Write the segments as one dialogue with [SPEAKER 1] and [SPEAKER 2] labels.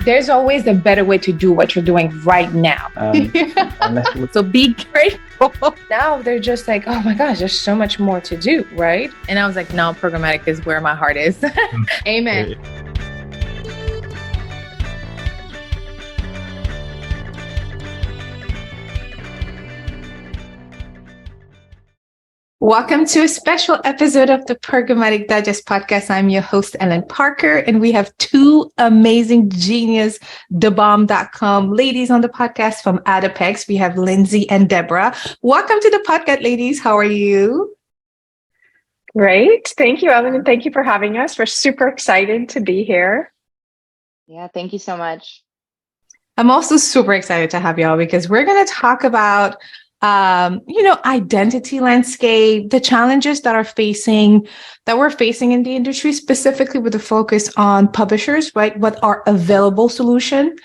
[SPEAKER 1] There's always a better way to do what you're doing right now. So be grateful. Now they're just like, oh my gosh, there's so much more to do, right? And I was like, no, programmatic is where my heart is. Amen. Welcome to a special episode of the Programmatic Digest podcast. I'm your host, Ellen Parker, and we have two amazing genius, thebomb.com ladies on the podcast from Adapex. We have Lindsey and Debra. Welcome to the podcast, ladies. How are you?
[SPEAKER 2] Great. Thank you, Ellen, and thank you for having us. We're super excited to be here.
[SPEAKER 3] Yeah, thank you so much.
[SPEAKER 1] I'm also super excited to have y'all because we're going to talk about identity landscape, the challenges that we're facing in the industry, specifically with the focus on publishers, right? What are available solution?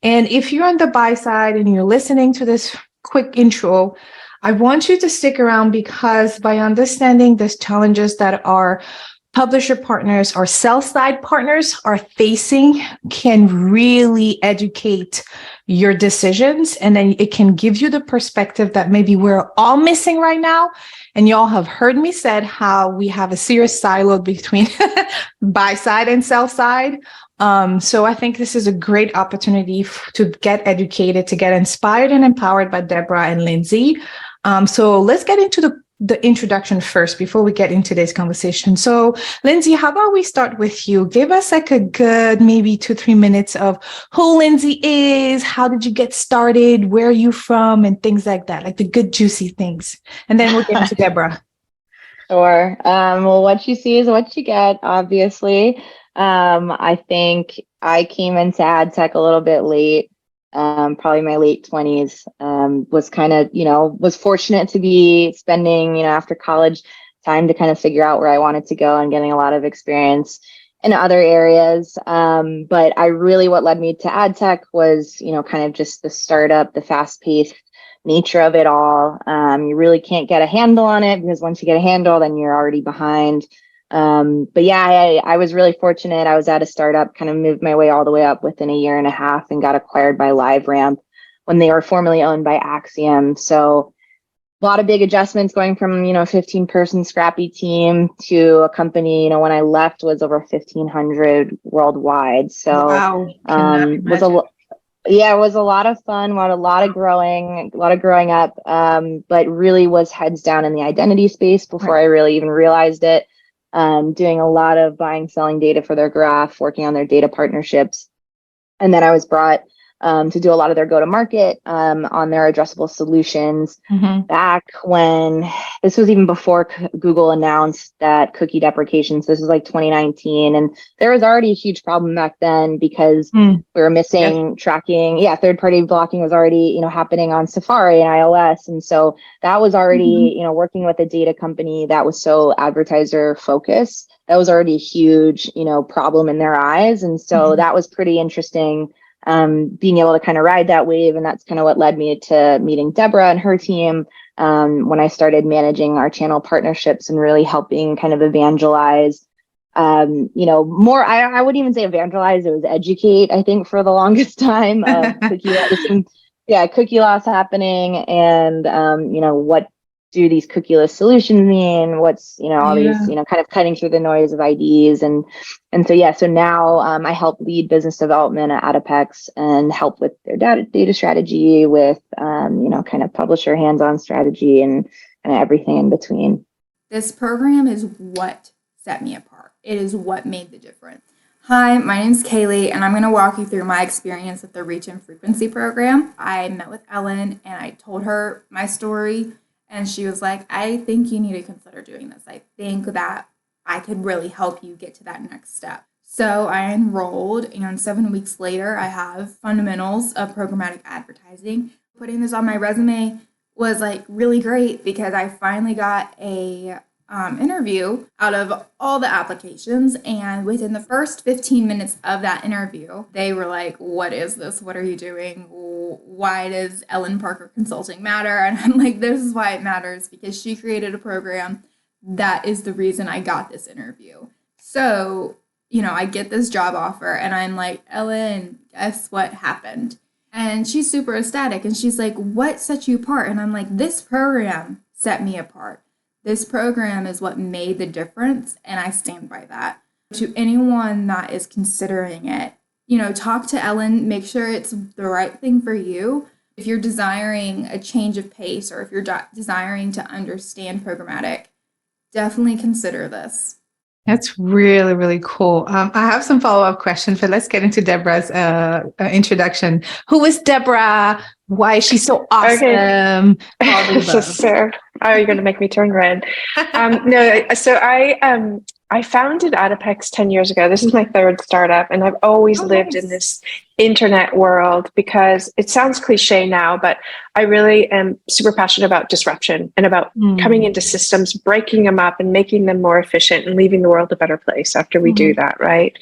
[SPEAKER 1] And if you're on the buy side and you're listening to this quick intro, I want you to stick around because by understanding these challenges that our publisher partners or sell-side partners are facing can really educate your decisions. And then it can give you the perspective that maybe we're all missing right now. And y'all have heard me said how we have a serious silo between buy side and sell side. So I think this is a great opportunity to get educated, to get inspired and empowered by Debra and Lindsey. So let's get into the introduction first before we get into this conversation. So Lindsey, how about we start with you? Give us like a good maybe 2-3 minutes of who Lindsey is, how did you get started, where are you from, and things like that, like the good juicy things. And then we'll get into Debra.
[SPEAKER 3] Sure. Well, what you see is what you get, obviously. I think I came into ad tech a little bit late. Probably my late 20s, was kind of, was fortunate to be spending, after college time to kind of figure out where I wanted to go and getting a lot of experience in other areas. But what led me to ad tech was, kind of just the startup, the fast paced nature of it all. You really can't get a handle on it because once you get a handle, then you're already behind. But yeah, I was really fortunate. I was at a startup, kind of moved my way all the way up within a year and a half and got acquired by LiveRamp when they were formerly owned by Axiom. So a lot of big adjustments going from, 15-person scrappy team to a company, when I left was over 1,500 worldwide. So
[SPEAKER 1] wow.
[SPEAKER 3] It was a lot of fun, a lot of growing up, but really was heads down in the identity space before I really even realized it. Doing a lot of buying, selling data for their graph, working on their data partnerships. And then I was brought to do a lot of their go-to-market on their addressable solutions back when, this was even before Google announced that cookie deprecations. This was like 2019. And there was already a huge problem back then because we were missing tracking. Yeah, third-party blocking was already, happening on Safari and iOS. And so that was already, working with a data company that was so advertiser focused. That was already a huge, problem in their eyes. And so that was pretty interesting. Being able to kind of ride that wave. And that's kind of what led me to meeting Debra and her team when I started managing our channel partnerships and really helping kind of evangelize, more, I wouldn't even say evangelize, it was educate, I think, for the longest time of cookie loss happening and, what do these cookieless solutions mean? What's, all these, kind of cutting through the noise of IDs. So now I help lead business development at Adapex and help with their data strategy with, kind of publisher hands-on strategy and everything in between.
[SPEAKER 4] This program is what set me apart. It is what made the difference. Hi, my name's Kaylee, and I'm going to walk you through my experience with the Reach and Frequency program. I met with Ellen, and I told her my story. And she was like, I think you need to consider doing this. I think that I could really help you get to that next step. So I enrolled, and 7 weeks later, I have fundamentals of programmatic advertising. Putting this on my resume was like really great because I finally got a interview out of all the applications. And within the first 15 minutes of that interview, they were like, what is this? What are you doing? Why does Ellen Parker Consulting matter? And I'm like, this is why it matters, because she created a program that is the reason I got this interview. So, I get this job offer and I'm like, Ellen, guess what happened? And she's super ecstatic and she's like, what set you apart? And I'm like, this program set me apart. This program is what made the difference, and I stand by that. To anyone that is considering it, talk to Ellen, make sure it's the right thing for you. If you're desiring a change of pace or if you're desiring to understand programmatic, definitely consider this.
[SPEAKER 1] That's really, really cool. I have some follow-up questions, but let's get into Debra's introduction. Who is Debra? Why is she so awesome?
[SPEAKER 2] Okay. So, Sarah, are you going to make me turn red? No, so I founded Adapex 10 years ago. This is my third startup, and I've always lived in this internet world because it sounds cliche now, but I really am super passionate about disruption and about coming into systems, breaking them up and making them more efficient and leaving the world a better place after we do that, right?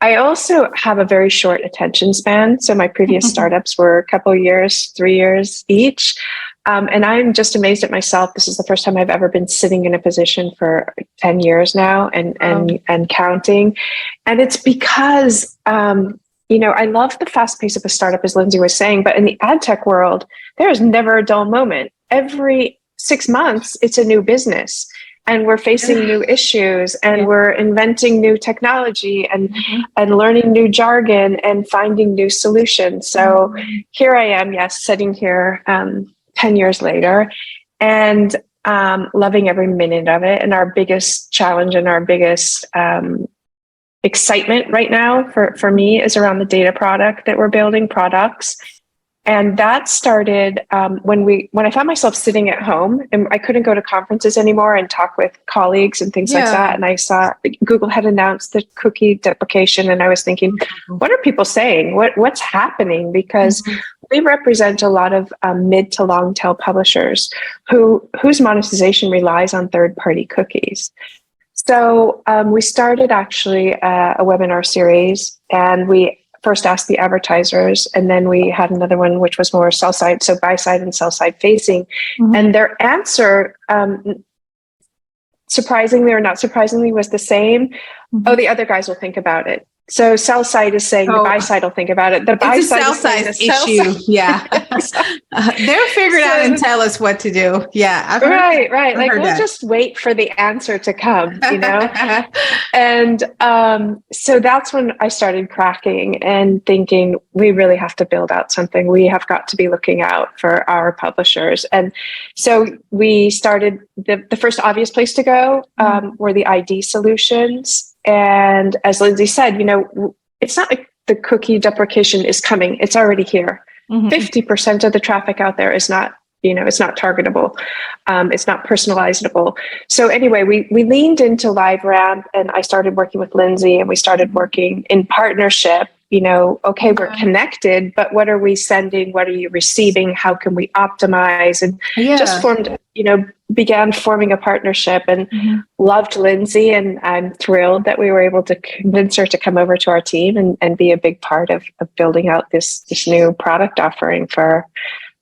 [SPEAKER 2] I also have a very short attention span. So my previous startups were a couple of years, 3 years each. And I'm just amazed at myself. This is the first time I've ever been sitting in a position for 10 years now and counting. And it's because, I love the fast pace of a startup, as Lindsey was saying, but in the ad tech world, there is never a dull moment. Every 6 months, it's a new business. And we're facing new issues, and we're inventing new technology and learning new jargon and finding new solutions. So here I am, sitting here 10 years later and loving every minute of it. And our biggest challenge and our biggest excitement right now for me is around the data product that we're building, products. And that started when I found myself sitting at home and I couldn't go to conferences anymore and talk with colleagues and things like that. And I saw Google had announced the cookie deprecation, and I was thinking, what are people saying? What's happening? Because we represent a lot of mid to long tail publishers whose monetization relies on third-party cookies. So we started actually a webinar series, and we first asked the advertisers, and then we had another one which was more sell side, so buy side and sell side facing. And their answer, surprisingly or not surprisingly, was the same. Oh, the other guys will think about it. So sell side is saying the buy side will think about it. The buy side
[SPEAKER 1] sell
[SPEAKER 2] is saying
[SPEAKER 1] side
[SPEAKER 2] the sell
[SPEAKER 1] issue.
[SPEAKER 2] side.
[SPEAKER 1] Yeah. They'll figure it out and tell us what to do. Yeah.
[SPEAKER 2] Right. Like we'll just wait for the answer to come, And so that's when I started cracking and thinking, we really have to build out something. We have got to be looking out for our publishers. And so we started the first obvious place to go were the ID solutions. And as Lindsey said, it's not like the cookie deprecation is coming. It's already here. 50% of the traffic out there is not, it's not targetable. It's not personalizable. So anyway, we leaned into LiveRamp, and I started working with Lindsey, and we started working in partnership. Okay, we're connected, but what are we sending? What are you receiving? How can we optimize? And just began forming a partnership, and loved Lindsey. And I'm thrilled that we were able to convince her to come over to our team and be a big part of building out this new product offering for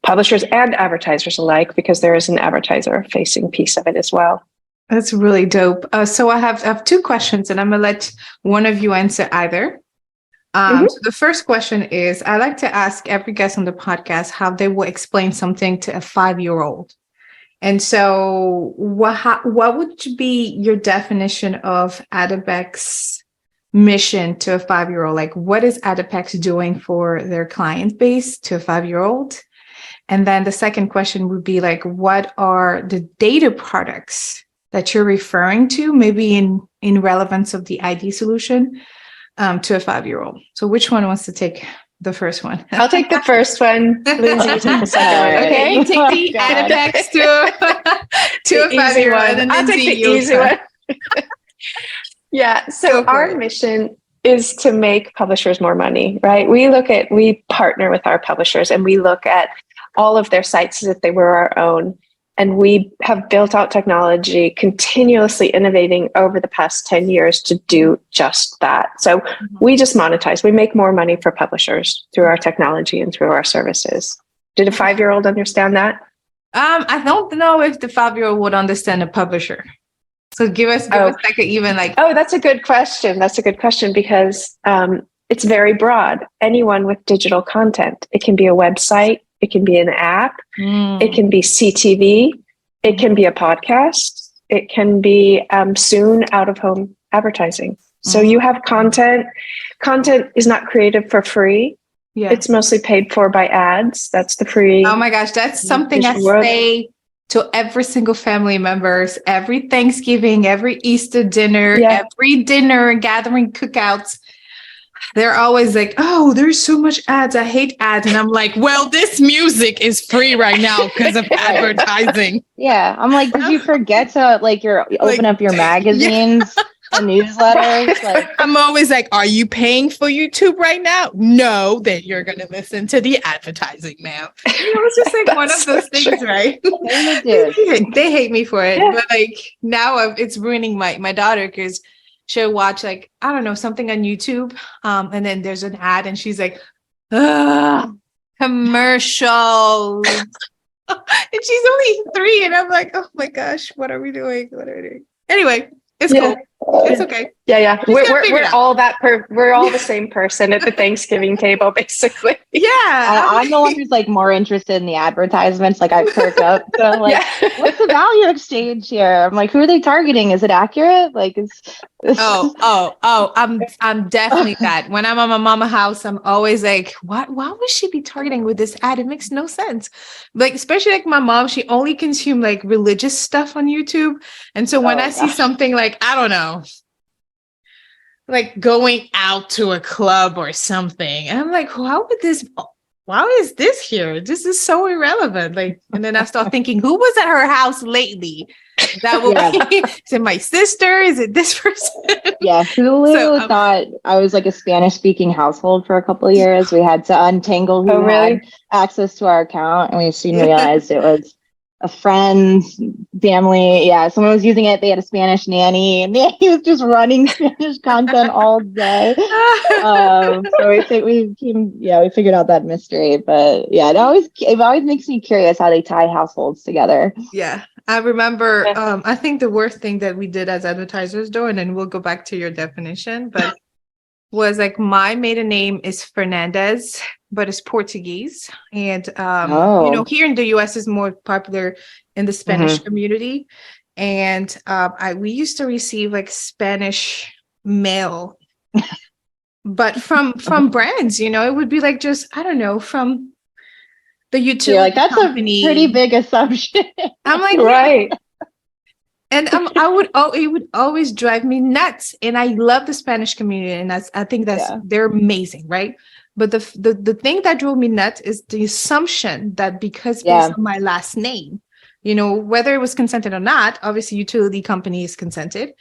[SPEAKER 2] publishers and advertisers alike, because there is an advertiser facing piece of it as well.
[SPEAKER 1] That's really dope. So I have two questions, and I'm going to let one of you answer either. So the first question is, I like to ask every guest on the podcast how they will explain something to a 5-year-old. And so what would be your definition of Adapex mission to a 5-year-old? Like, what is Adapex doing for their client base to a 5-year-old? And then the second question would be like, what are the data products that you're referring to, maybe in relevance of the ID solution to a 5-year-old? So which one wants to take the first one?
[SPEAKER 2] I'll take the first one. Lindsey, you take the second one. Okay,
[SPEAKER 1] you take the Adapex to a 5-year-old. And
[SPEAKER 2] I'll take the easy one. So our mission is to make publishers more money, right? We partner with our publishers, and we look at all of their sites as if they were our own. And we have built out technology, continuously innovating over the past 10 years to do just that. So we just monetize. We make more money for publishers through our technology and through our services. Did a 5-year-old understand that?
[SPEAKER 1] I don't know if the 5-year-old would understand a publisher. So give us like even like.
[SPEAKER 2] Oh, that's a good question. That's a good question because it's very broad. Anyone with digital content. It can be a website. It can be an app. It can be CTV. It can be a podcast. It can be soon out-of-home advertising. So you have content. Content is not created for free. Yeah. It's mostly paid for by ads. That's the free.
[SPEAKER 1] Oh my gosh, that's something I say to every single family members, every Thanksgiving, every Easter dinner, every dinner gathering cookouts. They're always like, oh, there's so much ads. I hate ads. And I'm like, well, this music is free right now because of advertising.
[SPEAKER 3] Yeah. I'm like, did you forget to open up your magazines? The newsletters. Like,
[SPEAKER 1] I'm always like, are you paying for YouTube right now? No, then you're gonna listen to the advertising, ma'am. It's just like one of those things, right? They hate me for it, but like now it's ruining my daughter because she'll watch like I don't know something on YouTube, and then there's an ad, and she's like, commercials. And she's only 3, and I'm like, oh my gosh, what are we doing? Anyway. It's cool. It's okay.
[SPEAKER 2] Yeah. We're all we're all the same person at the Thanksgiving table, basically.
[SPEAKER 1] Yeah.
[SPEAKER 3] I'm the one who's like more interested in the advertisements. Like I perk up. So I'm like, what's the value exchange here? I'm like, who are they targeting? Is it accurate? Like
[SPEAKER 1] I'm definitely that. When I'm at my mama house, I'm always like, why would she be targeting with this ad? It makes no sense. Like, especially like my mom, she only consumed like religious stuff on YouTube. And so when I see something like, I don't know, like going out to a club or something, and I'm like, why is this here? This is so irrelevant. Like, and then I start thinking, who was at her house lately? That will be, is it my sister? Is it this person?
[SPEAKER 3] Yeah, Hulu thought I was like a Spanish speaking household for a couple of years. We had to untangle who had access to our account, and we soon realized it was a friend, family. Yeah, someone was using it. They had a Spanish nanny, and he was just running Spanish content all day. So we figured out that mystery. But yeah, it always makes me curious how they tie households together.
[SPEAKER 1] Yeah, I remember. I think the worst thing that we did as advertisers, though, and then we'll go back to your definition, but was like my maiden name is Fernandez, but it's Portuguese. And, here in the US is more popular in the Spanish community. And we used to receive like Spanish mail, but from brands, it would be like just, I don't know, from the utility
[SPEAKER 3] that's company. A pretty big assumption.
[SPEAKER 1] I'm like, right. And it would always drive me nuts. And I love the Spanish community, and I think they're amazing, right? But the thing that drove me nuts is the assumption that because based on my last name, whether it was consented or not, obviously utility company is consented.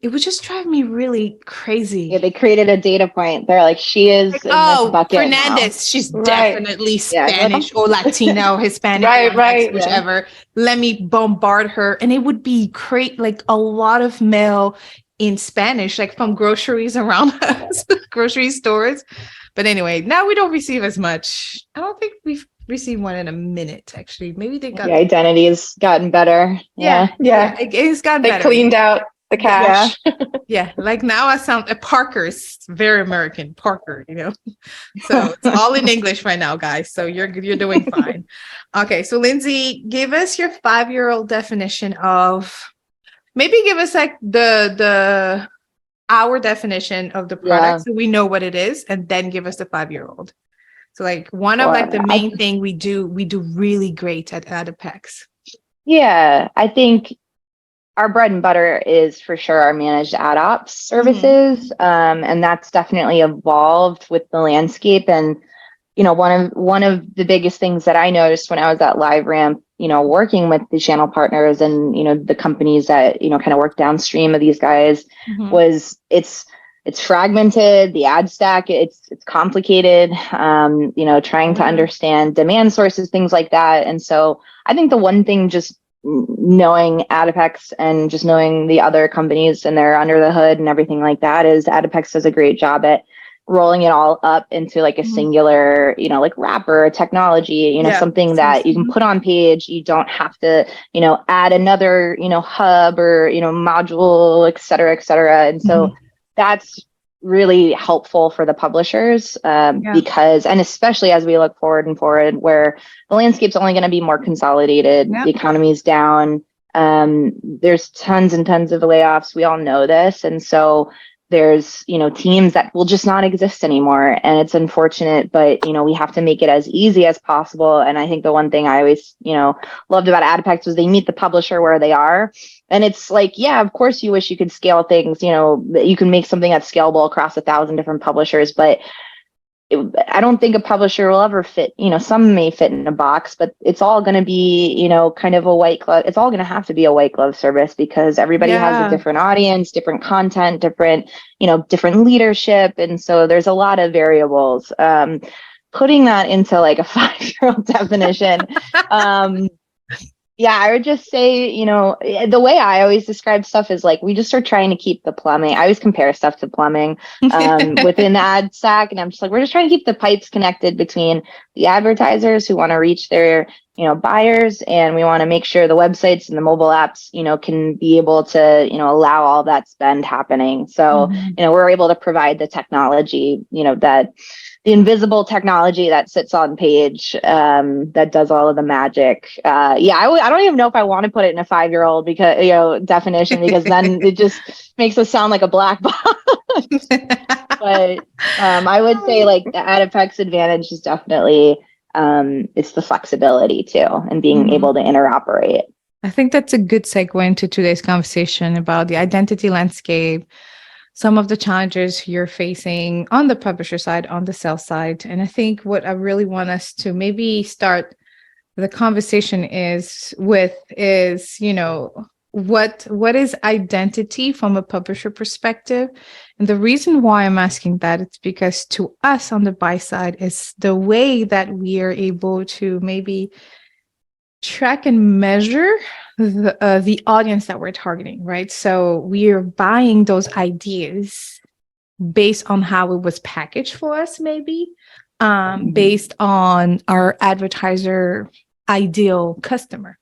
[SPEAKER 1] It would just drive me really crazy.
[SPEAKER 3] Yeah, they created a data point. They're like, she is in this bucket
[SPEAKER 1] Fernandez,
[SPEAKER 3] now.
[SPEAKER 1] She's definitely Spanish or Latino, Hispanic, whichever. Let me bombard her. And it would be like a lot of mail in Spanish, like from groceries around us, grocery stores. But anyway, now we don't receive as much. I don't think we've received one in a minute, actually. Maybe they got...
[SPEAKER 3] The identity has gotten better.
[SPEAKER 1] Yeah. It's gotten better.
[SPEAKER 2] They cleaned out the cash.
[SPEAKER 1] Yeah. Like now I sound Parker's very American, Parker, So it's all in English right now, guys. So you're doing fine. Okay. So Lindsey, give us your 5-year-old definition of, maybe give us like our definition of the product so we know what it is, and then give us the 5-year-old. So like one of like the main thing we do really great at Adapex.
[SPEAKER 3] Yeah, I think our bread and butter is for sure our managed ad ops services. And that's definitely evolved with the landscape. And, one of the biggest things that I noticed when I was at LiveRamp, working with the channel partners and, the companies that, kind of work downstream of these guys was it's fragmented, the ad stack, it's complicated, trying to understand demand sources, things like that. And so I think the one thing, just knowing Adapex and just knowing the other companies and they're under the hood and everything like that, is Adapex does a great job at rolling it all up into like a singular, like wrapper, technology, something that you can put on page. You don't have to, add another, hub or, module, et cetera, et cetera. And so that's really helpful for the publishers because, and especially as we look forward where the landscape's only going to be more consolidated, the economy's down, there's tons and tons of layoffs. We all know this. And so there's, teams that will just not exist anymore. And it's unfortunate, but, we have to make it as easy as possible. And I think the one thing I always, loved about Adapex was they meet the publisher where they are. And it's like, yeah, of course you wish you could scale things, you can make something that's scalable across 1,000 different publishers, but I don't think a publisher will ever fit, some may fit in a box, but it's all going to be, kind of a white glove. It's all going to have to be a white glove service because everybody has a different audience, different content, different leadership. And so there's a lot of variables. Putting that into like a 5-year-old definition, yeah, I would just say, the way I always describe stuff is like, we just are trying to keep the plumbing. I always compare stuff to plumbing within the ad stack. And I'm just like, we're just trying to keep the pipes connected between the advertisers who want to reach their, buyers. And we want to make sure the websites and the mobile apps, can be able to, allow all that spend happening. So, we're able to provide the technology, that the invisible technology that sits on page that does all of the magic. I don't even know if I want to put it in a 5-year-old because definition because then it just makes us sound like a black box. But I would say like the Adapex advantage is definitely it's the flexibility too and being able to interoperate.
[SPEAKER 1] I think that's a good segue into today's conversation about the identity landscape, some of the challenges you're facing on the publisher side, on the sell side. And I think what I really want us to maybe start the conversation with is, what is identity from a publisher perspective? And the reason why I'm asking that is because to us on the buy side is the way that we are able to maybe track and measure the audience that we're targeting, right? So we are buying those ideas based on how it was packaged for us, maybe based on our advertiser ideal customer.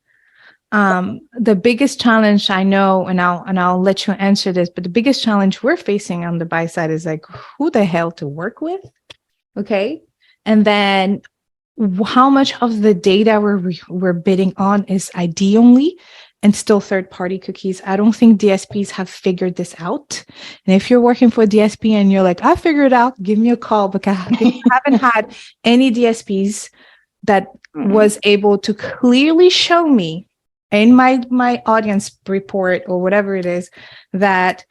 [SPEAKER 1] The biggest challenge I know, and I'll let you answer this, but the biggest challenge we're facing on the buy side is like, who the hell to work with? Okay. And then how much of the data we're bidding on is ID only and still third-party cookies. I don't think DSPs have figured this out. And if you're working for a DSP and you're like, I figured it out, give me a call because I haven't had any DSPs that was able to clearly show me in my audience report or whatever it is that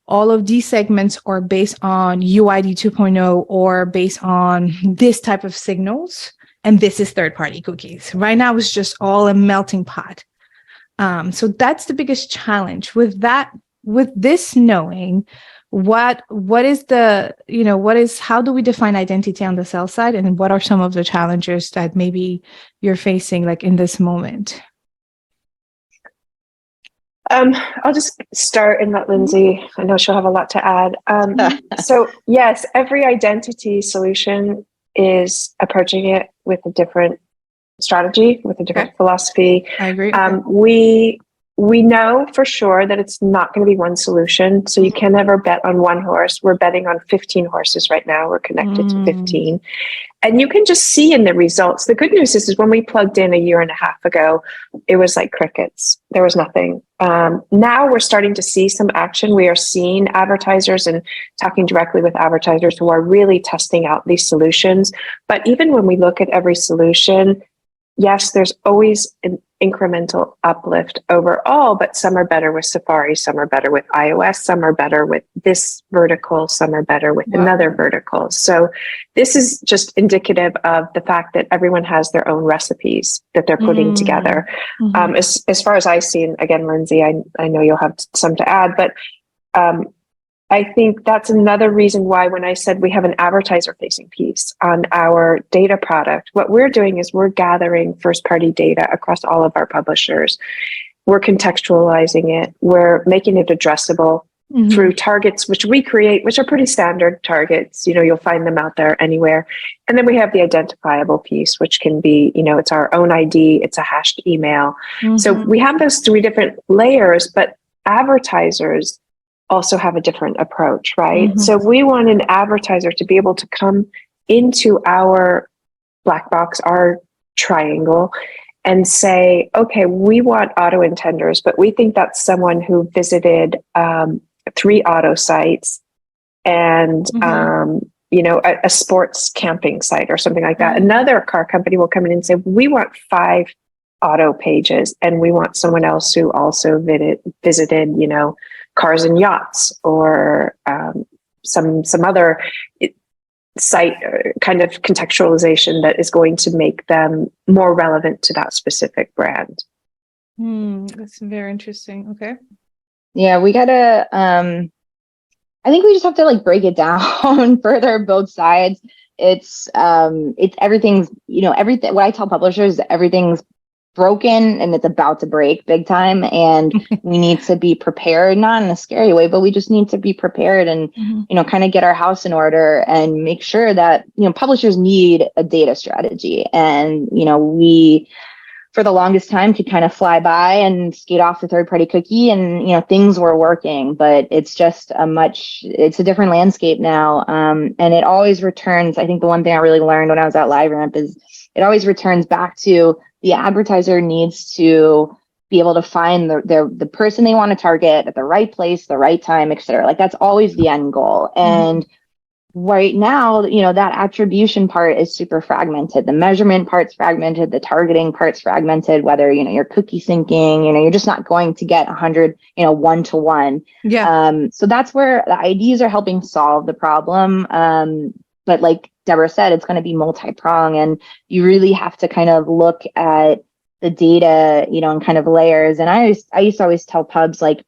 [SPEAKER 1] all of these segments are based on UID 2.0 or based on this type of signals. And this is third-party cookies. Right now, it's just all a melting pot. So that's the biggest challenge with that. With this knowing, what is how do we define identity on the sell side, and what are some of the challenges that maybe you're facing, like in this moment?
[SPEAKER 2] I'll just start and let Lindsey. I know she'll have a lot to add. So yes, every identity solution is approaching it with a different strategy, with a different philosophy.
[SPEAKER 1] I agree.
[SPEAKER 2] We know for sure that it's not going to be one solution. So you can never bet on one horse. We're betting on 15 horses right now. We're connected to 15. And you can just see in the results. The good news is when we plugged in a year and a half ago, it was like crickets. There was nothing. Now we're starting to see some action. We are seeing advertisers and talking directly with advertisers who are really testing out these solutions. But even when we look at every solution, yes, there's always an incremental uplift overall, but some are better with Safari, some are better with iOS, some are better with this vertical, some are better with another vertical. So this is just indicative of the fact that everyone has their own recipes that they're putting together. As far as I see, and again, Lindsey, I know you'll have some to add, but I think that's another reason why when I said we have an advertiser-facing piece on our data product, what we're doing is we're gathering first-party data across all of our publishers. We're contextualizing it. We're making it addressable. through targets, which we create, which are pretty standard targets. You'll find them out there anywhere. And then we have the identifiable piece, which can be, it's our own ID, it's a hashed email. So we have those three different layers, but advertisers also have a different approach, right? So we want an advertiser to be able to come into our black box, our triangle, and say, okay, we want auto intenders, but we think that's someone who visited 3 auto sites and a sports camping site or something like that. Another car company will come in and say, we want 5 auto pages, and we want someone else who also visited cars and yachts, or some other site kind of contextualization that is going to make them more relevant to that specific brand.
[SPEAKER 1] That's very interesting. Okay.
[SPEAKER 3] Yeah, we gotta I think we just have to like break it down further, both sides. It's everything's, everything, what I tell publishers is everything's broken and it's about to break big time, and we need to be prepared, not in a scary way, but we just need to be prepared and kind of get our house in order and make sure that publishers need a data strategy. And we, for the longest time, could kind of fly by and skate off the third-party cookie, and things were working, but it's just it's a different landscape now. And it always returns, I think the one thing I really learned when I was at LiveRamp is it always returns back to the advertiser needs to be able to find the person they want to target at the right place, the right time, et cetera. Like that's always the end goal. And right now, that attribution part is super fragmented. The measurement part's fragmented, the targeting part's fragmented, whether, you're cookie syncing, you're just not going to get 100, 1-to-1.
[SPEAKER 1] Yeah.
[SPEAKER 3] So that's where the IDs are helping solve the problem. But like Debra said, it's going to be multi-pronged, and you really have to kind of look at the data, in kind of layers. And I used to always tell pubs, like,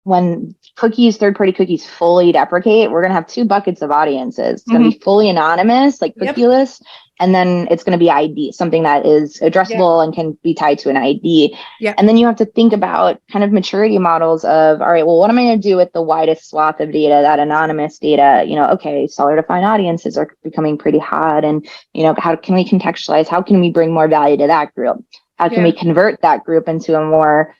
[SPEAKER 3] when third-party cookies fully deprecate, we're going to have 2 buckets of audiences. It's going to be fully anonymous, like cookieless, and then it's going to be ID, something that is addressable and can be tied to an ID. And then you have to think about kind of maturity models of, all right, well, what am I going to do with the widest swath of data, that anonymous data? Okay, seller-defined audiences are becoming pretty hot, and, how can we contextualize? How can we bring more value to that group? How can we convert that group into a more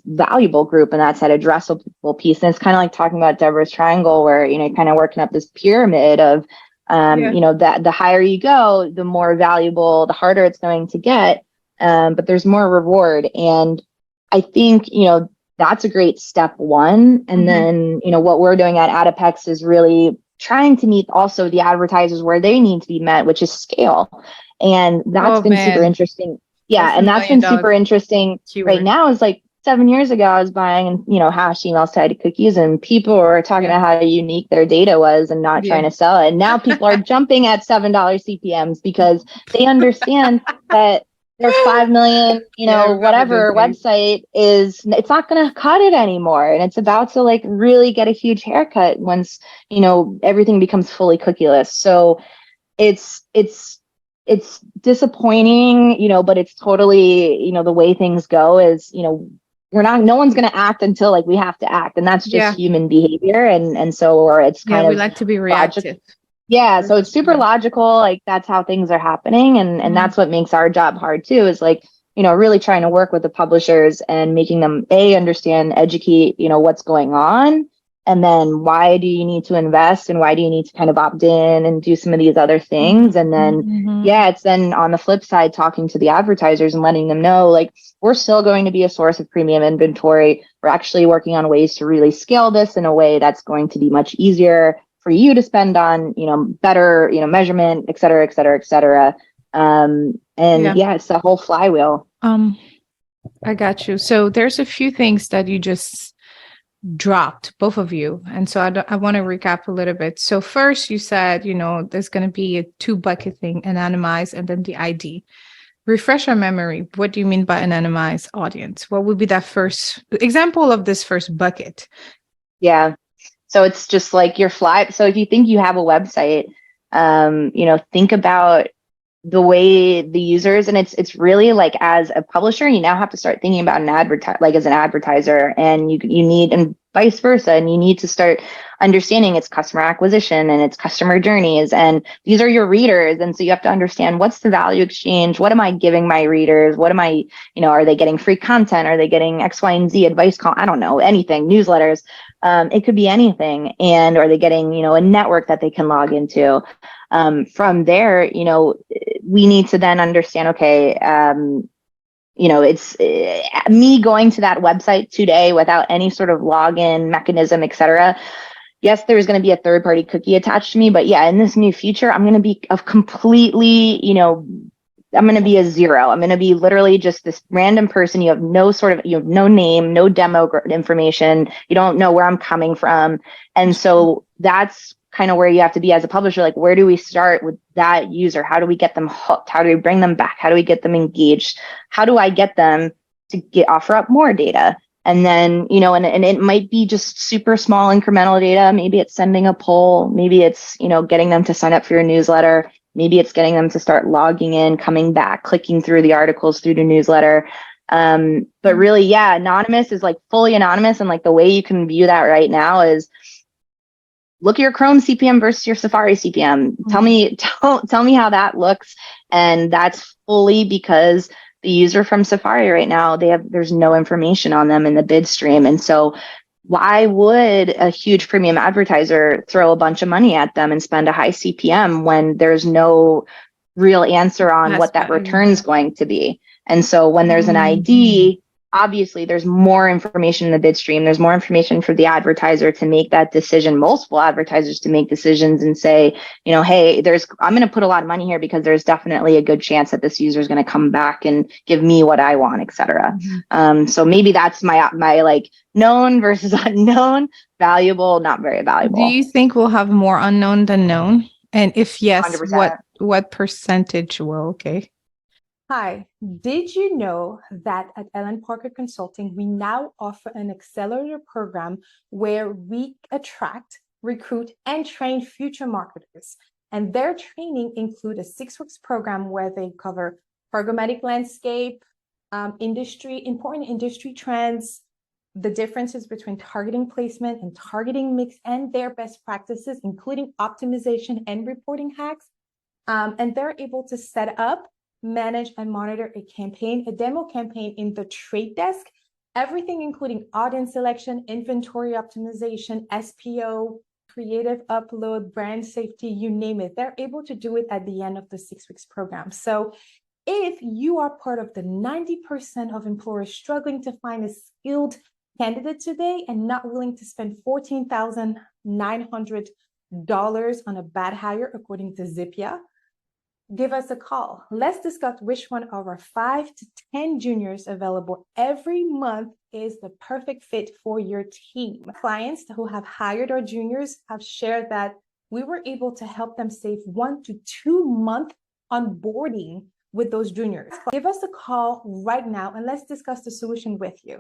[SPEAKER 3] valuable group, and that's that addressable piece? And it's kind of like talking about Deborah's triangle, where kind of working up this pyramid of that the higher you go, the more valuable, the harder it's going to get, but there's more reward. And I think that's a great step one. And then what we're doing at Adapex is really trying to meet also the advertisers where they need to be met, which is scale. And that's been super interesting. And that's been super interesting right now. Is like 7 years ago, I was buying, hash emails tied to cookies, and people were talking about how unique their data was and not trying to sell it. And now people are jumping at $7 CPMs because they understand that their 5 million, whatever website it's not going to cut it anymore. And it's about to like really get a huge haircut once, everything becomes fully cookieless. So it's disappointing, but it's totally, the way things go is, no one's going to act until like we have to act. And that's just human behavior. And so, or it's kind of,
[SPEAKER 1] we like to be reactive.
[SPEAKER 3] So it's super logical. Like that's how things are happening. And that's what makes our job hard too, is like, really trying to work with the publishers and making them educate, what's going on. And then why do you need to invest, and why do you need to kind of opt in and do some of these other things? And then, it's then on the flip side, talking to the advertisers and letting them know, like, we're still going to be a source of premium inventory. We're actually working on ways to really scale this in a way that's going to be much easier for you to spend on, better, measurement, et cetera, et cetera, et cetera. It's the whole flywheel.
[SPEAKER 1] I got you. So there's a few things that you just dropped, both of you. And so I want to recap a little bit. So first you said, there's going to be a 2-bucket thing, anonymized, and then the ID. Refresh our memory. What do you mean by anonymized audience? What would be that first example of this first bucket?
[SPEAKER 3] Yeah. So it's just like your so if you think you have a website, think about the way the users, and it's really like, as a publisher, you now have to start thinking about an as an advertiser, and you need, and vice versa. And you need to start understanding its customer acquisition and its customer journeys. And these are your readers. And so you have to understand, what's the value exchange? What am I giving my readers? What am I, are they getting free content? Are they getting X, Y, and Z advice? I don't know, anything, newsletters. It could be anything. And are they getting, a network that they can log into? From there, we need to then understand, okay, it's me going to that website today without any sort of login mechanism, et cetera. Yes, there's going to be a third-party cookie attached to me, but yeah, in this new future, I'm going to be a completely, I'm going to be a zero. I'm going to be literally just this random person. You have no name, no demo information. You don't know where I'm coming from. And so that's kind of where you have to be as a publisher. Like, where do we start with that user? How do we get them hooked? How do we bring them back? How do we get them engaged? How do I get them to offer up more data? And then, and it might be just super small incremental data. Maybe it's sending a poll. Maybe it's, getting them to sign up for your newsletter. Maybe it's getting them to start logging in, coming back, clicking through the articles through the newsletter. But really, yeah, anonymous is like fully anonymous. And like the way you can view that right now is look at your Chrome CPM versus your Safari CPM. Tell me how that looks. And that's fully because the user from Safari right now, there's no information on them in the bid stream. And so why would a huge premium advertiser throw a bunch of money at them and spend a high CPM when there's no real answer on what that return is going to be? And so when there's an ID, obviously there's more information in the bid stream. There's more information for the advertiser to make that decision, multiple advertisers to make decisions and say, hey, I'm going to put a lot of money here because there's definitely a good chance that this user is going to come back and give me what I want, et cetera. So maybe that's my like known versus unknown, valuable, not very valuable.
[SPEAKER 1] Do you think we'll have more unknown than known? And if yes,
[SPEAKER 3] 100%.
[SPEAKER 1] what percentage will? Okay.
[SPEAKER 5] Hi, did you know that at Ellen Parker Consulting, we now offer an accelerator program where we attract, recruit, and train future marketers? And their training include a 6-week program where they cover programmatic landscape, important industry trends, the differences between targeting placement and targeting mix, and their best practices, including optimization and reporting hacks. And they're able to set up, manage, and monitor a demo campaign in the trade desk, everything including audience selection, inventory optimization, SPO, creative upload, brand safety, you name it. They're able to do it at the end of the 6 weeks program. So if you are part of the 90% of employers struggling to find a skilled candidate today and not willing to spend $14,900 on a bad hire, according to Zippia, give us a call. Let's discuss which one of our 5 to 10 juniors available every month is the perfect fit for your team. Clients who have hired our juniors have shared that we were able to help them save 1 to 2 months onboarding with those juniors. Give us a call right now and let's discuss the solution with you.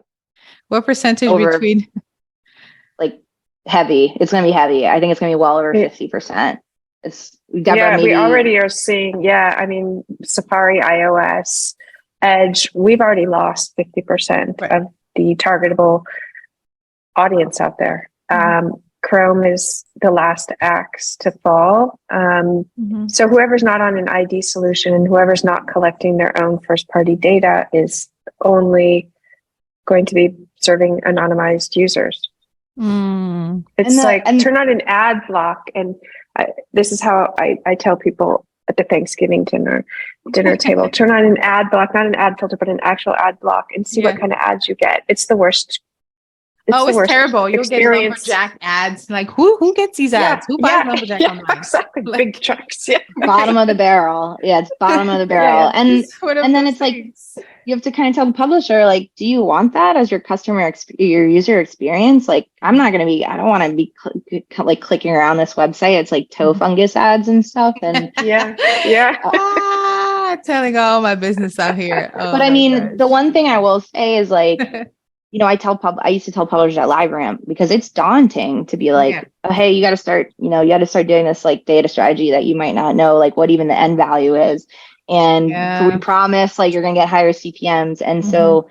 [SPEAKER 1] What percentage between?
[SPEAKER 3] Like heavy. It's going to be heavy. I think it's going to be well over 50%.
[SPEAKER 2] Deborah, we already are seeing, Safari, iOS, Edge, we've already lost 50% of the targetable audience out there. Chrome is the last axe to fall. So whoever's not on an ID solution and whoever's not collecting their own first-party data is only going to be serving anonymized users. It's turn on an ad block, and this is how I tell people at the Thanksgiving dinner table, turn on an ad block, not an ad filter, but an actual ad block, and see what kind of ads you get. It's the worst.
[SPEAKER 1] It's terrible. You'll get lumberjack ads. Like who gets these ads? Who buys lumberjack online?
[SPEAKER 2] Exactly. Like, big trucks. Yeah.
[SPEAKER 3] Bottom of the barrel. Yeah, it's bottom of the barrel. And then it's like you have to kind of tell the publisher, like, do you want that as your your user experience? Like, I don't want to be clicking around this website. It's like toe fungus ads and stuff. And
[SPEAKER 1] telling all my business out here.
[SPEAKER 3] But I mean, the one thing I will say is like, I used to tell publishers at LiveRamp, because it's daunting to be like, oh, hey, you got to start doing this like data strategy that you might not know, like what even the end value is. And we promise like you're going to get higher CPMs. And so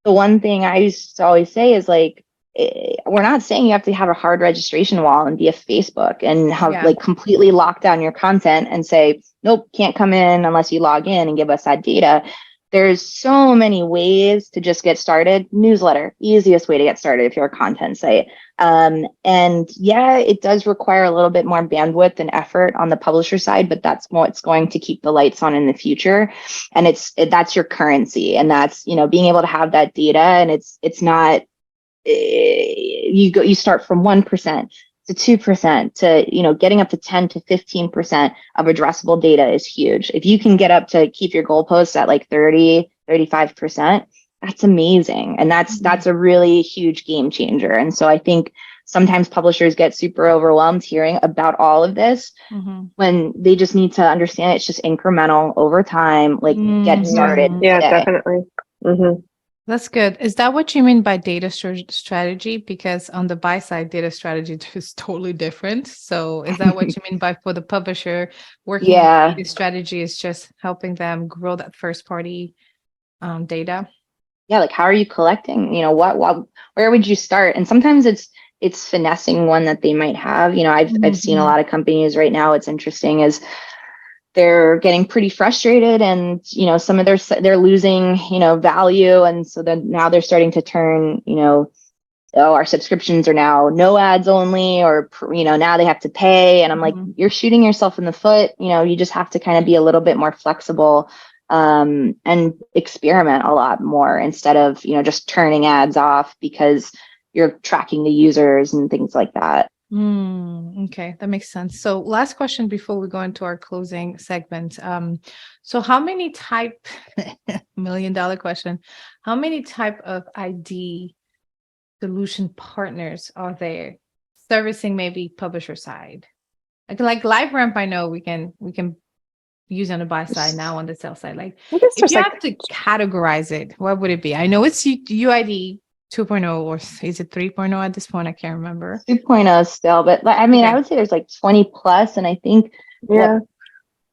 [SPEAKER 3] the one thing I used to always say is like, we're not saying you have to have a hard registration wall and be a Facebook and have
[SPEAKER 1] Yeah.
[SPEAKER 3] like completely lock down your content and say, nope, can't come in unless you log in and give us that data. There's so many ways to just get started. Newsletter, easiest way to get started if you're a content site. And yeah, it does require a little bit more bandwidth and effort on the publisher side, but that's what's going to keep the lights on in the future. And that's your currency. And that's, being able to have that data. And it's not, you start from 1% to 2% to, getting up to 10 to 15% of addressable data is huge. If you can get up to keep your goalposts at like 30, 35%, that's amazing. And that's a really huge game changer. And so I think sometimes publishers get super overwhelmed hearing about all of this when they just need to understand it's just incremental over time, like get started.
[SPEAKER 2] Yeah,
[SPEAKER 3] today.
[SPEAKER 2] definitely. Mm-hmm.
[SPEAKER 1] That's good. Is that what you mean by data strategy? Because on the buy side, data strategy is totally different. So is that what you mean by for the publisher working on data strategy is just helping them grow that first party data?
[SPEAKER 3] Yeah, like how are you collecting? What where would you start? And sometimes it's finessing one that they might have. I've seen a lot of companies right now. It's interesting is they're getting pretty frustrated and, some of they're losing, value. And so then now they're starting to turn, our subscriptions are now no ads only, or, now they have to pay. And I'm like, you're shooting yourself in the foot. You just have to kind of be a little bit more flexible and experiment a lot more instead of, just turning ads off because you're tracking the users and things like that.
[SPEAKER 1] Okay, that makes sense. So last question before we go into our closing segment. So how many $1 million question, how many type of ID solution partners are there servicing maybe publisher side? Like LiveRamp, I know we can use on the buy side, now on the sell side. Like if you have to categorize it, what would it be? I know it's UID 2.0 or is it 3.0 at this point? I can't remember.
[SPEAKER 3] 2.0 still, but I would say there's like 20 plus. And I think what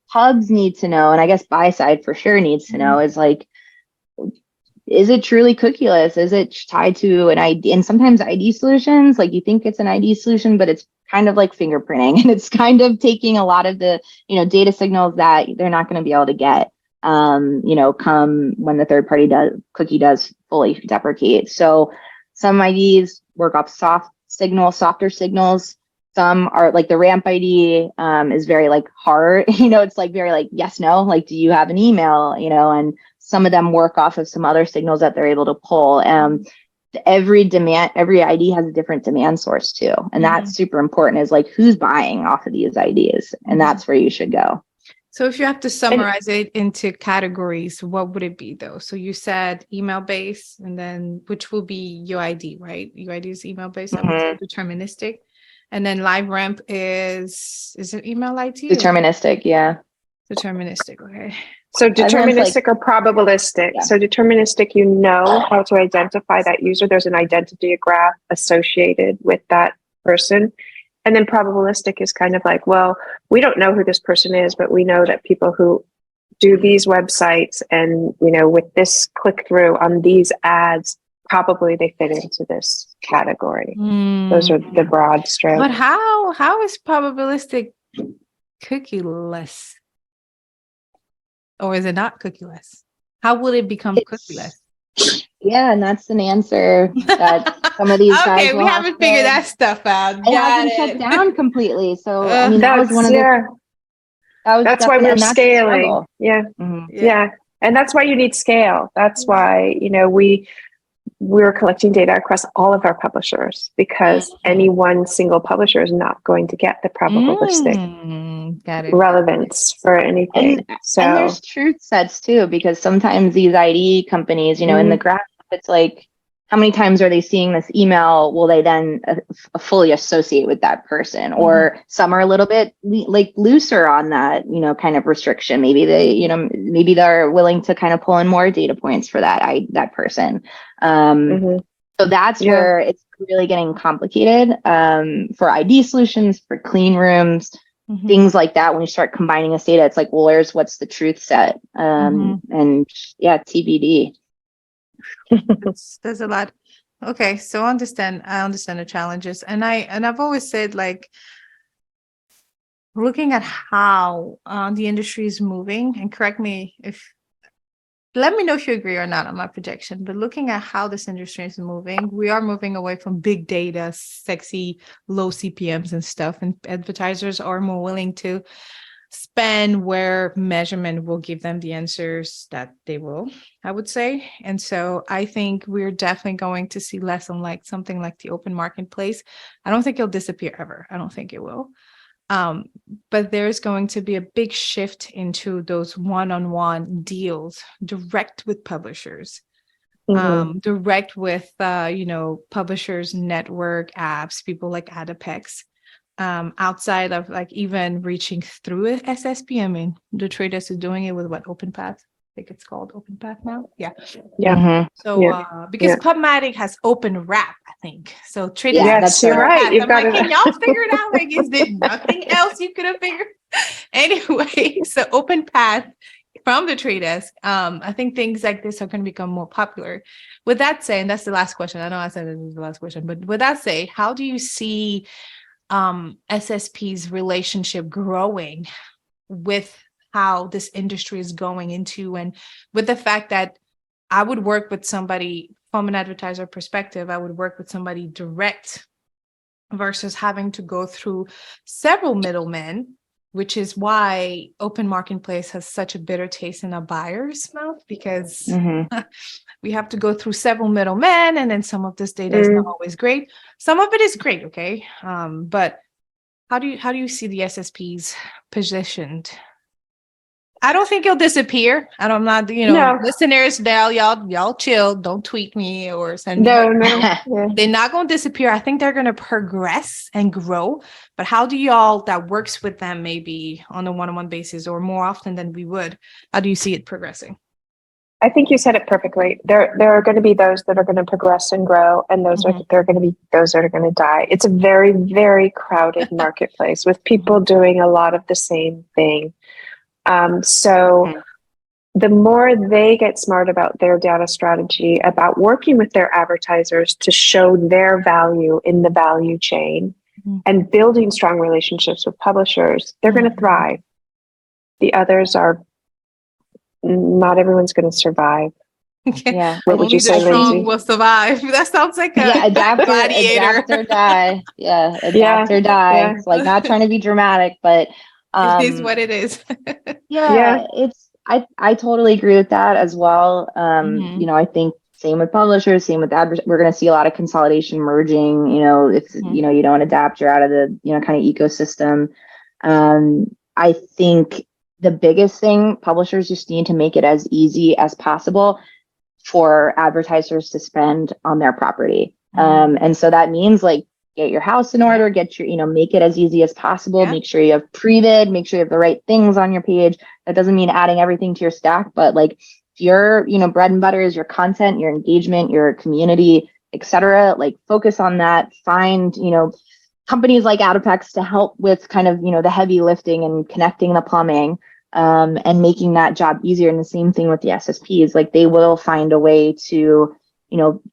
[SPEAKER 3] hubs need to know, and I guess buy side for sure needs to know is like, is it truly cookieless? Is it tied to an ID? And sometimes ID solutions, like you think it's an ID solution, but it's kind of like fingerprinting and it's kind of taking a lot of the, data signals that they're not going to be able to get. Come when the third party cookie does fully deprecate. So some IDs work off softer signals. Some are like the ramp ID is very like hard, it's like very like yes, no, like do you have an email, and some of them work off of some other signals that they're able to pull. Every ID has a different demand source too. And that's super important is like who's buying off of these IDs. And that's where you should go.
[SPEAKER 1] So if you have to summarize it into categories, what would it be though? So you said email based, and then which will be UID, right? UID is email based. I would say deterministic, and then LiveRamp is it email ID?
[SPEAKER 3] Deterministic, yeah.
[SPEAKER 1] Deterministic, okay.
[SPEAKER 2] So deterministic or probabilistic. Yeah. So deterministic, how to identify that user. There's an identity graph associated with that person. And then probabilistic is kind of like, well, we don't know who this person is, but we know that people who do these websites and, with this click through on these ads, probably they fit into this category. Those are the broad strokes.
[SPEAKER 1] But how is probabilistic cookieless? Or is it not cookieless? How will it become cookieless?
[SPEAKER 3] Yeah, and that's an answer that some of these guys.
[SPEAKER 1] Okay, we haven't figured that stuff out.
[SPEAKER 3] It hasn't shut down completely. So that was one of the.
[SPEAKER 2] That's why we're scaling. Yeah, yeah, and that's why you need scale. That's why we're collecting data across all of our publishers because any one single publisher is not going to get the probabilistic relevance for anything.
[SPEAKER 3] And there's truth sets too, because sometimes these ID companies, in the graph, it's like, how many times are they seeing this email? Will they then fully associate with that person? Or some are a little bit like looser on that, kind of restriction. Maybe maybe they're willing to kind of pull in more data points for that person. So that's where it's really getting complicated for ID solutions, for clean rooms, things like that. When you start combining this data, it's like, well, what's the truth set? And TBD.
[SPEAKER 1] There's a lot. Okay. So I understand the challenges. And I've always said, like, looking at how the industry is moving, and let me know if you agree or not on my projection, but looking at how this industry is moving, we are moving away from big data, sexy, low CPMs and stuff. And advertisers are more willing to spend where measurement will give them the answers that they will, I would say. And so I think we're definitely going to see less on like something like the open marketplace. I don't think it'll disappear ever. I don't think it will. But there's going to be a big shift into those one-on-one deals, direct with publishers, direct with publishers, network apps, people like Adapex, outside of like even reaching through a SSP. I mean, the traders are doing it with what, OpenPath? I think it's called OpenPath now. Yeah.
[SPEAKER 3] Mhm.
[SPEAKER 1] So because Programmatic has open wrap, I think. So traders.
[SPEAKER 3] Yeah,
[SPEAKER 2] Yes, you're right. You've got
[SPEAKER 1] Can y'all figure it out? Like, is there nothing else you could have figured? Anyway, so OpenPath from the traders. I think things like this are going to become more popular. With that said, and that's the last question. I know I said it was the last question, but with that said, how do you see SSP's relationship growing with how this industry is going into, and with the fact that I would work with somebody from an advertiser perspective, I would work with somebody direct versus having to go through several middlemen, which is why open marketplace has such a bitter taste in a buyer's mouth, because we have to go through several middlemen, and then some of this data is not always great. Some of it is great, okay? But how do you see the SSPs positioned? I don't think it'll disappear. I'm not,
[SPEAKER 2] No.
[SPEAKER 1] listeners, y'all chill. Don't tweet me or send me.
[SPEAKER 2] No. Yeah.
[SPEAKER 1] They're not going to disappear. I think they're going to progress and grow. But how do y'all that works with them maybe on a one-on-one basis or more often than we would? How do you see it progressing?
[SPEAKER 2] I think you said it perfectly. There are going to be those that are going to progress and grow, and there are going to be those that are going to die. It's a very, very crowded marketplace with people doing a lot of the same thing. So the more they get smart about their data strategy, about working with their advertisers to show their value in the value chain and building strong relationships with publishers, they're going to thrive. The others are not everyone's going to survive.
[SPEAKER 3] Yeah.
[SPEAKER 2] What would you say, Lindsey?
[SPEAKER 1] Will survive. That sounds like a gladiator.
[SPEAKER 3] Adapt or die. Yeah, adapt or die.
[SPEAKER 2] Yeah.
[SPEAKER 3] It's like not trying to be dramatic, but
[SPEAKER 1] it is what it is.
[SPEAKER 3] It's I totally agree with that as well. I think same with publishers, same with we're going to see a lot of consolidation, merging. If you don't adapt, you're out of the kind of ecosystem. I think the biggest thing, publishers just need to make it as easy as possible for advertisers to spend on their property. And so that means like get your house in order, get your, make it as easy as possible. Make sure you have pre-bid, make sure you have the right things on your page. That doesn't mean adding everything to your stack, but like if your, bread and butter is your content, your engagement, your community, etc., like focus on that. Find, companies like Adapex to help with kind of, the heavy lifting and connecting the plumbing, and making that job easier. And the same thing with the SSPs, like they will find a way to,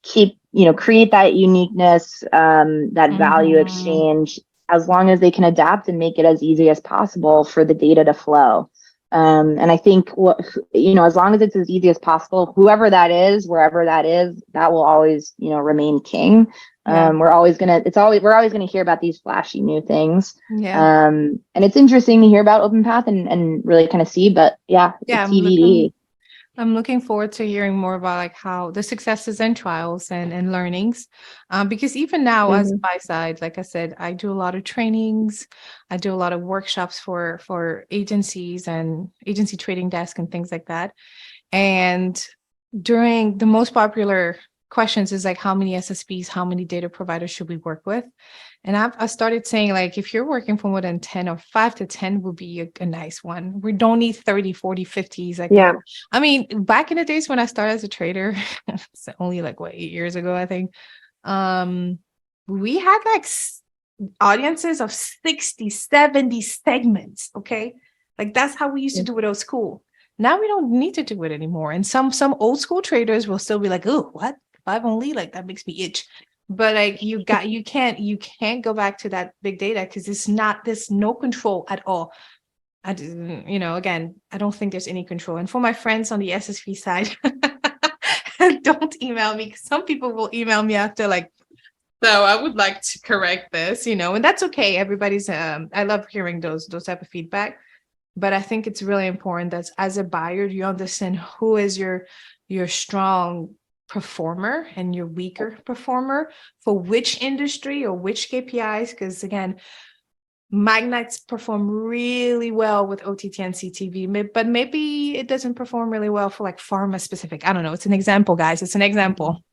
[SPEAKER 3] keep, create that uniqueness, that value exchange, as long as they can adapt and make it as easy as possible for the data to flow. And I think as long as it's as easy as possible, whoever that is, wherever that is, that will always, remain king. We're always gonna hear about these flashy new things. And it's interesting to hear about OpenPath and really kind of see, but it's TBD.
[SPEAKER 1] I'm looking forward to hearing more about like how the successes and trials and learnings, because even now as a buy side, like I said, I do a lot of trainings, I do a lot of workshops for agencies and agency trading desk and things like that. And during the most popular questions is like, how many SSPs, how many data providers should we work with? And I started saying, like, if you're working for more than 10 or 5 to 10 would be a nice one. We don't need 30, 40, 50s. Like, I mean, back in the days when I started as a trader, it's only like 8 years ago, I think, we had like audiences of 60, 70 segments. Okay. Like that's how we used to do it. It was cool. Now we don't need to do it anymore. And some old school traders will still be like, oh, what? 5 only, like that makes me itch. But like you can't go back to that big data because there's no control at all. Again, I don't think there's any control. And for my friends on the SSP side, don't email me, because some people will email me after like, so I would like to correct this, and that's okay. Everybody's I love hearing those type of feedback. But I think it's really important that as a buyer, you understand who is your strong performer and your weaker performer for which industry or which KPIs. Because again, Magnets perform really well with OTT and CTV, but maybe it doesn't perform really well for like pharma specific. I don't know. It's an example, guys. It's an example.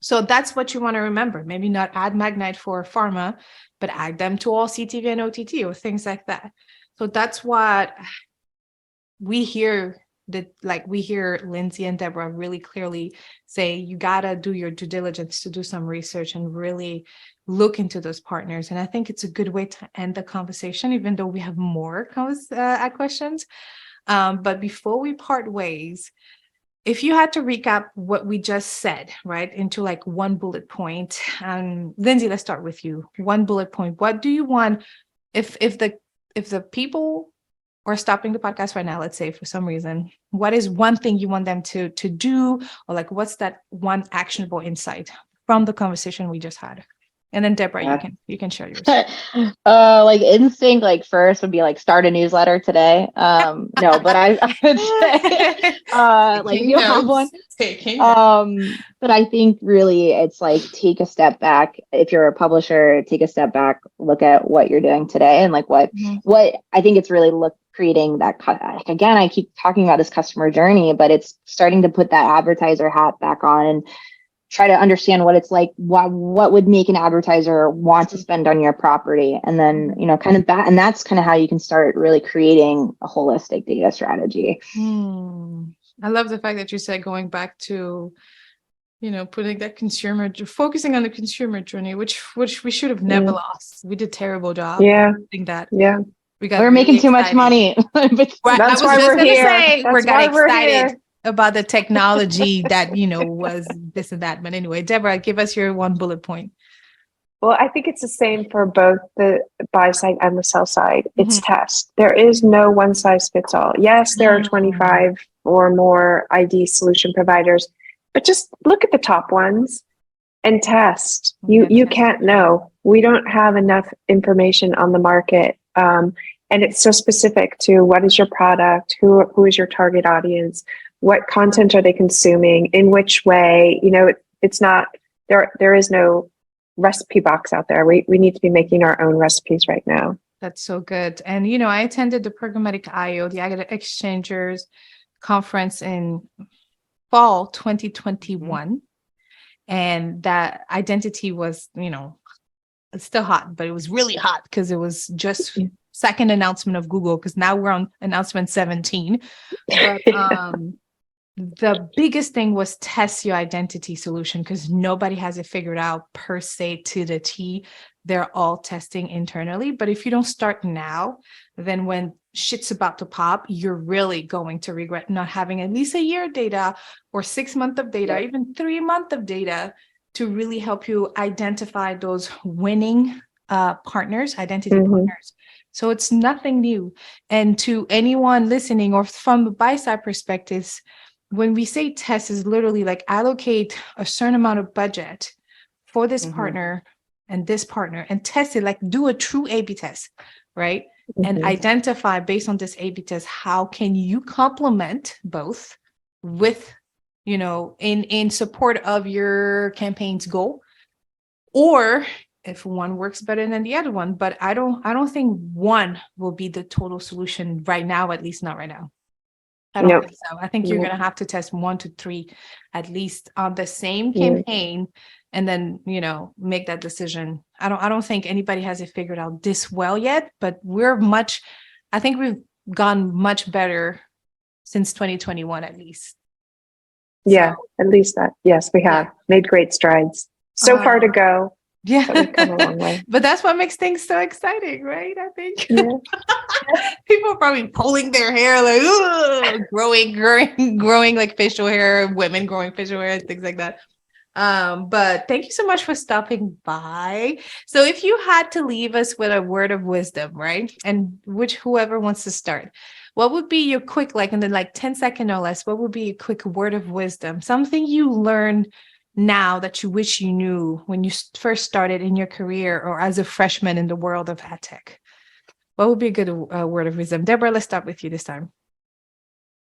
[SPEAKER 1] So that's what you want to remember. Maybe not add Magnite for pharma, but add them to all CTV and OTT or things like that. So that's what we hear Lindsey and Debra really clearly say. You got to do your due diligence to do some research and really look into those partners. And I think it's a good way to end the conversation, even though we have more questions. But before we part ways, if you had to recap what we just said, right, into like one bullet point, Lindsey, let's start with you. One bullet point. What do you want if the people are stopping the podcast right now, let's say for some reason, what is one thing you want them to do, or like what's that one actionable insight from the conversation we just had? And then Debra, you can share yours.
[SPEAKER 3] Like instinct, like first would be like start a newsletter today. No, but I would say like you have one. But I think really it's like take a step back. If you're a publisher, take a step back, look at what you're doing today, and like what I think it's really creating that. Again, I keep talking about this customer journey, but it's starting to put that advertiser hat back on and try to understand what it's like, what would make an advertiser want to spend on your property, and then kind of that, and that's kind of how you can start really creating a holistic data strategy.
[SPEAKER 1] I love the fact that you said going back to putting that focusing on the consumer journey, which we should have never lost. We did a terrible job.
[SPEAKER 2] I
[SPEAKER 1] think that
[SPEAKER 3] we're making too much money.
[SPEAKER 2] But that's why we're here.
[SPEAKER 1] We got excited about the technology that was this and that. But anyway, Debra, give us your one bullet point.
[SPEAKER 2] Well, I think it's the same for both the buy side and the sell side. It's test. There is no one size fits all. Yes, there are 25 or more ID solution providers, but just look at the top ones and test. You can't know. We don't have enough information on the market. And it's so specific to what is your product, who is your target audience, what content are they consuming, in which way. It's not there is no recipe box out there. We need to be making our own recipes right now.
[SPEAKER 1] That's so good. And I attended the Programmatic IO, the Agate Exchangers conference in fall 2021, and that identity was it's still hot, but it was really hot because it was just second announcement of Google, because now we're on announcement 17. But the biggest thing was test your identity solution, because nobody has it figured out per se to the T. They're all testing internally. But if you don't start now, then when shit's about to pop, you're really going to regret not having at least a year data or 6 months of data, even 3 months of data to really help you identify those winning partners, identity partners. So it's nothing new. And to anyone listening or from the buy side perspectives, when we say test, is literally like allocate a certain amount of budget for this partner and this partner and test it, like do a true A/B test, right? And identify based on this A/B test, how can you complement both with, in support of your campaign's goal, or if one works better than the other one. But I don't think one will be the total solution right now, at least not right now. I don't think so. I think you're going to have to test 1 to 3 at least on the same campaign, and then make that decision. I don't think anybody has it figured out this well yet, but I think we've gone much better since 2021 at least.
[SPEAKER 2] Yeah, at least that. Yes, we have made great strides. So far to go.
[SPEAKER 1] Yeah,
[SPEAKER 2] but we've come a long way.
[SPEAKER 1] But that's what makes things so exciting, right? I think people are probably pulling their hair, like growing like facial hair, women growing facial hair, things like that. But thank you so much for stopping by. So if you had to leave us with a word of wisdom, right? And whoever wants to start, what would be your quick, like in the 10-second or less, what would be a quick word of wisdom? Something you learned now that you wish you knew when you first started in your career or as a freshman in the world of ad tech? What would be a good word of wisdom? Debra, let's start with you this time.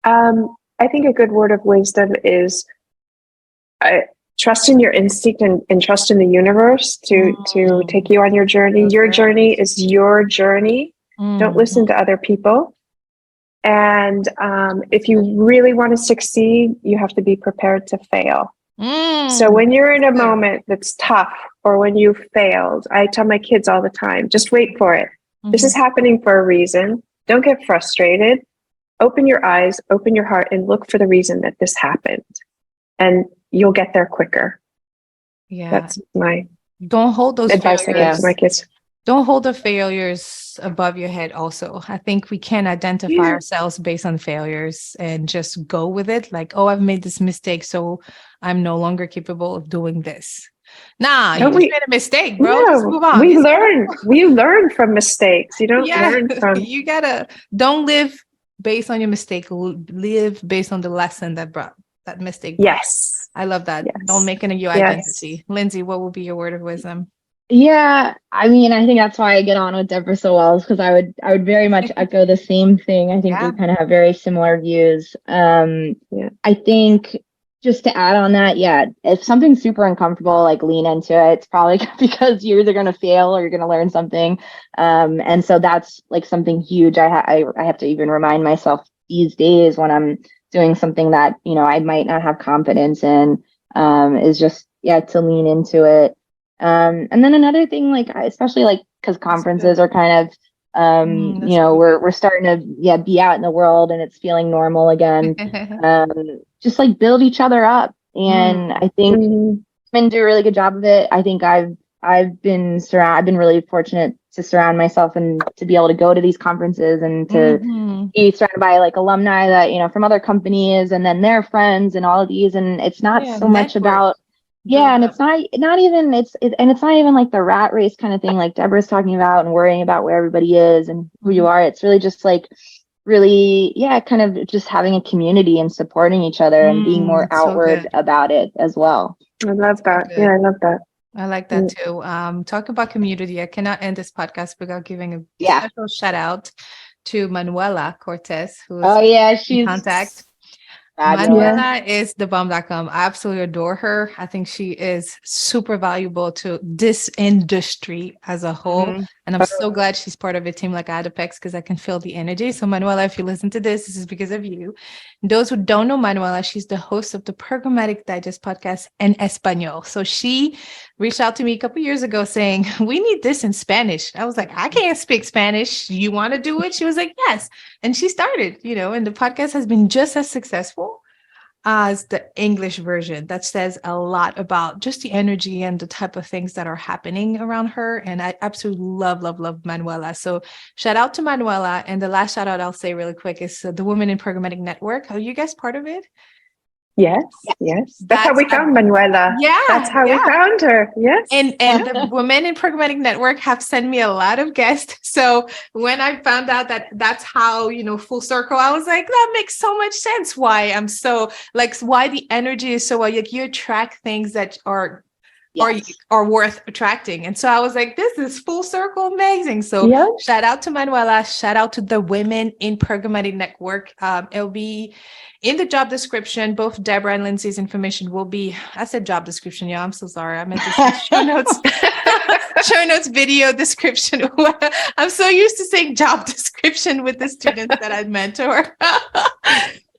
[SPEAKER 2] I think a good word of wisdom is trust in your instinct and trust in the universe to take you on your journey. Your journey is your journey. Don't listen to other people. And if you really want to succeed, you have to be prepared to fail. So when you're in a moment that's tough or when you failed, I tell my kids all the time, just wait for it. This is happening for a reason. Don't get frustrated. Open your eyes, open your heart, and look for the reason that this happened. And you'll get there quicker.
[SPEAKER 1] Yeah.
[SPEAKER 2] That's my
[SPEAKER 1] don't hold those
[SPEAKER 2] advice I give to my kids.
[SPEAKER 1] Don't hold the failures above your head also. I think we can identify ourselves based on failures and just go with it. Like, oh, I've made this mistake, so I'm no longer capable of doing this. Nah, you made a mistake, bro.
[SPEAKER 2] No,
[SPEAKER 1] just move on.
[SPEAKER 2] We learn from mistakes. You don't learn from...
[SPEAKER 1] You don't live based on your mistake. Live based on the lesson that brought that mistake.
[SPEAKER 2] Yes.
[SPEAKER 1] I love that.
[SPEAKER 2] Yes.
[SPEAKER 1] Don't make it your identity. Lindsey, what would be your word of wisdom?
[SPEAKER 3] Yeah, I mean, I think that's why I get on with Debra so well, is because I would very much echo the same thing. I think we kind of have very similar views. I think just to add on that, if something's super uncomfortable, like lean into it. It's probably because you're either going to fail or you're going to learn something. And so that's like something huge. I have to even remind myself these days when I'm doing something that, I might not have confidence in, is just, to lean into it. And then another thing, especially because conferences are kind of, we're starting to be out in the world and it's feeling normal again. Just build each other up. And I think women do a really good job of it. I think I've been really fortunate to surround myself and to be able to go to these conferences and to be surrounded by alumni that, from other companies and then their friends and all of these. And it's not so much about, and it's not even, it's not even like the rat race kind of thing, like Debra's talking about, and worrying about where everybody is and who you are. It's really just kind of just having a community and supporting each other and being more outward about it as well.
[SPEAKER 2] I love that. I love that.
[SPEAKER 1] I like that too. Talk about community. I cannot end this podcast without giving a special shout out to Manuela Cortez, who's
[SPEAKER 3] she's
[SPEAKER 1] in contact. Manuela is thebomb.com. I absolutely adore her. I think she is super valuable to this industry as a whole. And I'm so glad she's part of a team like Adapex because I can feel the energy. So Manuela, if you listen to this is because of you. And those who don't know Manuela, she's the host of the Programmatic Digest podcast en Español. So she reached out to me a couple years ago saying, we need this in Spanish. I was like, I can't speak Spanish. You want to do it? She was like, yes. And she started, and the podcast has been just as successful as the English version. That says a lot about just the energy and the type of things that are happening around her. And I absolutely love Manuela. So shout out to Manuela. And the last shout out I'll say really quick is the Women in Programmatic Network. Are you guys part of it?
[SPEAKER 2] Yes. That's how we found Manuela. That's how we found her. Yes.
[SPEAKER 1] And the Women in Programmatic Network have sent me a lot of guests. So when I found out that that's how, full circle, I was like, that makes so much sense. Why I'm so why the energy is so you attract things that are worth attracting. And so I was like, this is full circle amazing. So shout out to Manuela, shout out to the Women in Programmatic Network. It'll be in the job description. Both Debra and Lindsey's information will be, I said job description. Yeah, I'm so sorry. I meant to say show notes, video description. I'm so used to saying job description with the students that I mentor.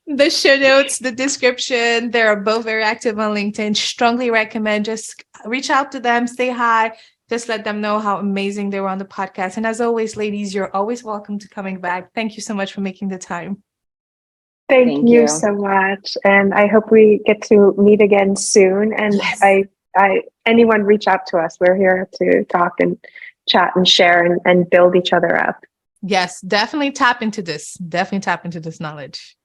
[SPEAKER 1] The show notes, the description, they're both very active on LinkedIn. Strongly recommend just reach out to them, say hi, just let them know how amazing they were on the podcast. And as always, ladies, you're always welcome to coming back. Thank you so much for making the time.
[SPEAKER 2] Thank you so much. And I hope we get to meet again soon. And anyone reach out to us. We're here to talk and chat and share and build each other up.
[SPEAKER 1] Yes, definitely tap into this. Definitely tap into this knowledge.